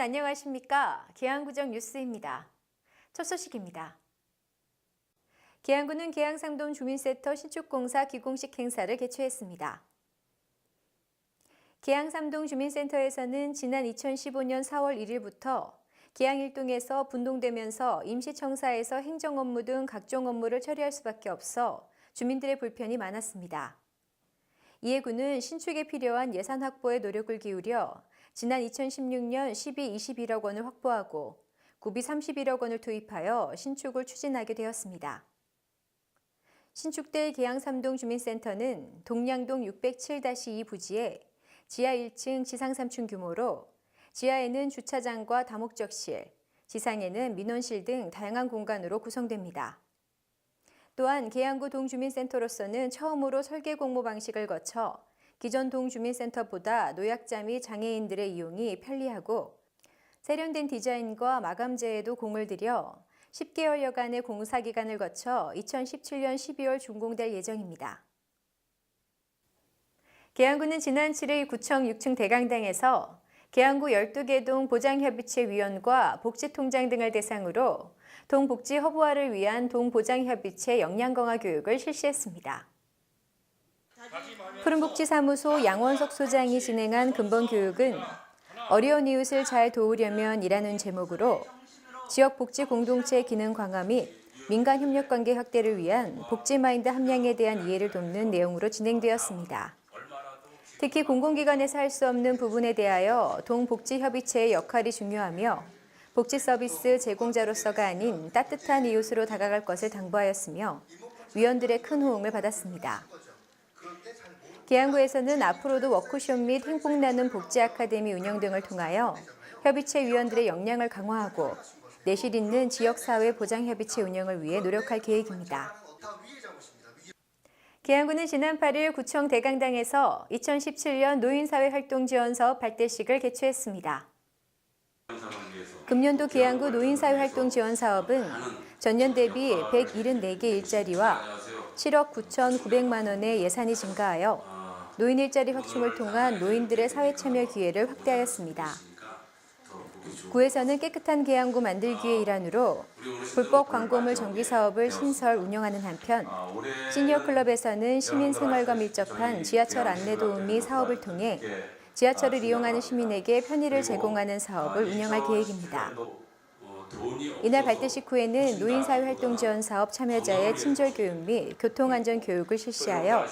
안녕하십니까. 계양구정 뉴스입니다. 첫 소식입니다. 계양구는 계양삼동 주민센터 신축공사 기공식 행사를 개최했습니다. 계양삼동 주민센터에서는 지난 2015년 4월 1일부터 계양1동에서 분동되면서 임시청사에서 행정 업무 등 각종 업무를 처리할 수밖에 없어 주민들의 불편이 많았습니다. 이에 구는 신축에 필요한 예산 확보에 노력을 기울여 지난 2016년 12-21억 원을 확보하고 구비 31억 원을 투입하여 신축을 추진하게 되었습니다. 신축될 계양삼동 주민센터는 동량동 607-2 부지에 지하 1층 지상 3층 규모로 지하에는 주차장과 다목적실, 지상에는 민원실 등 다양한 공간으로 구성됩니다. 또한 계양구 동주민센터로서는 처음으로 설계 공모 방식을 거쳐 기존 동주민센터보다 노약자 및 장애인들의 이용이 편리하고 세련된 디자인과 마감재에도 공을 들여 10개월여간의 공사 기간을 거쳐 2017년 12월 준공될 예정입니다. 계양구는 지난 7일 구청 6층 대강당에서 계양구 12개 동 보장협의체위원과 복지통장 등을 대상으로 동복지 허브화를 위한 동보장협의체 역량강화 교육을 실시했습니다. 푸른복지사무소 양원석 소장이 진행한 근본교육은 어려운 이웃을 잘 도우려면 이라는 제목으로 지역 복지 공동체 기능 강화 및 민간 협력 관계 확대를 위한 복지 마인드 함량에 대한 이해를 돕는 내용으로 진행되었습니다. 특히 공공기관에서 할 수 없는 부분에 대하여 동복지협의체의 역할이 중요하며 복지 서비스 제공자로서가 아닌 따뜻한 이웃으로 다가갈 것을 당부하였으며 위원들의 큰 호응을 받았습니다. 계양구에서는 앞으로도 워크숍 및 행복 나눔 복지 아카데미 운영 등을 통하여 협의체 위원들의 역량을 강화하고 내실 있는 지역사회 보장협의체 운영을 위해 노력할 계획입니다. 계양구는 지난 8일 구청 대강당에서 2017년 노인사회활동지원사업 발대식을 개최했습니다. 금년도 계양구 노인사회활동지원사업은 전년 대비 174개 일자리와 7억 9,900만 원의 예산이 증가하여 노인 일자리 확충을 통한 노인들의 사회참여 기회를 확대하였습니다. 구에서는 깨끗한 계양구 만들기의 일환으로 불법 광고물 정비 사업을 신설 운영하는 한편 시니어클럽에서는 시민 생활과 밀접한 지하철 안내 도우미 사업을 통해 지하철을 이용하는 시민에게 편의를 제공하는 사업을 운영할 계획입니다. 이날 발대식 후에는 노인사회활동지원사업 참여자의 친절교육 및 교통안전교육을 실시하여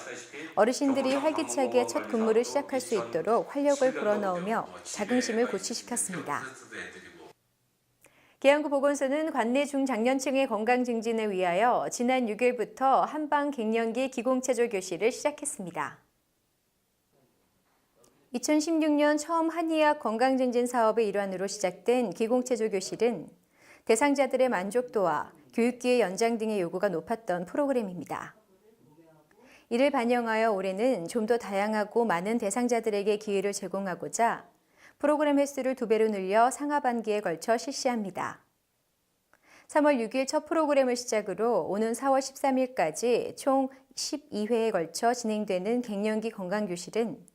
어르신들이 활기차게 첫 근무를 시작할 수 있도록 활력을 불어넣으며 자긍심을 고취시켰습니다. 계양구 보건소는 관내 중장년층의 건강 증진을 위하여 지난 6일부터 한방 갱년기 기공체조 교실을 시작했습니다. 2016년 처음 한의학 건강증진 사업의 일환으로 시작된 기공체조 교실은 대상자들의 만족도와 교육기회 연장 등의 요구가 높았던 프로그램입니다. 이를 반영하여 올해는 좀 더 다양하고 많은 대상자들에게 기회를 제공하고자 프로그램 횟수를 2배로 늘려 상하반기에 걸쳐 실시합니다. 3월 6일 첫 프로그램을 시작으로 오는 4월 13일까지 총 12회에 걸쳐 진행되는 갱년기 건강교실은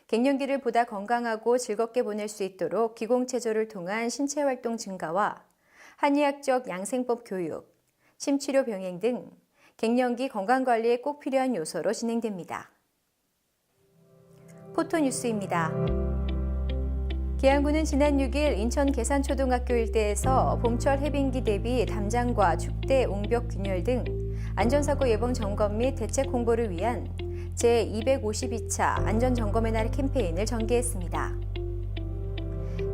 갱년기를 보다 건강하고 즐겁게 보낼 수 있도록 기공체조를 통한 신체활동 증가와 한의학적 양생법 교육, 침치료 병행 등 갱년기 건강관리에 꼭 필요한 요소로 진행됩니다. 포토뉴스입니다. 계양구는 지난 6일 인천 계산초등학교 일대에서 봄철 해빙기 대비 담장과 축대, 옹벽 균열 등 안전사고 예방 점검 및 대책 홍보를 위한 제252차 안전점검의 날 캠페인을 전개했습니다.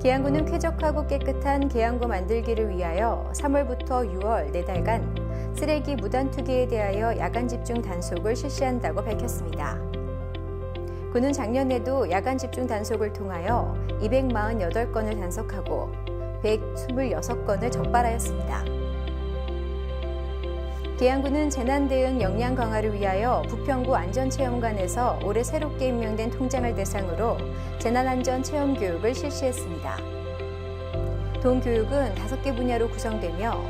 계양구는 쾌적하고 깨끗한 계양구 만들기를 위하여 3월부터 6월 4달간 쓰레기 무단 투기에 대하여 야간 집중 단속을 실시한다고 밝혔습니다. 구는 작년에도 야간 집중 단속을 통하여 248건을 단속하고 126건을 적발하였습니다. 계양구는 재난대응 역량 강화를 위하여 부평구 안전체험관에서 올해 새롭게 임명된 통장을 대상으로 재난안전체험교육을 실시했습니다. 동교육은 5개 분야로 구성되며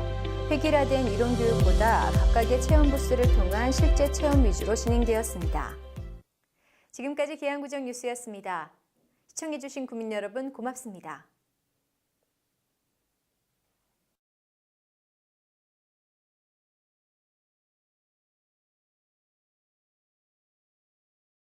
획일화된 이론교육보다 각각의 체험 부스를 통한 실제 체험 위주로 진행되었습니다. 지금까지 계양구정 뉴스였습니다. 시청해주신 국민 여러분 고맙습니다.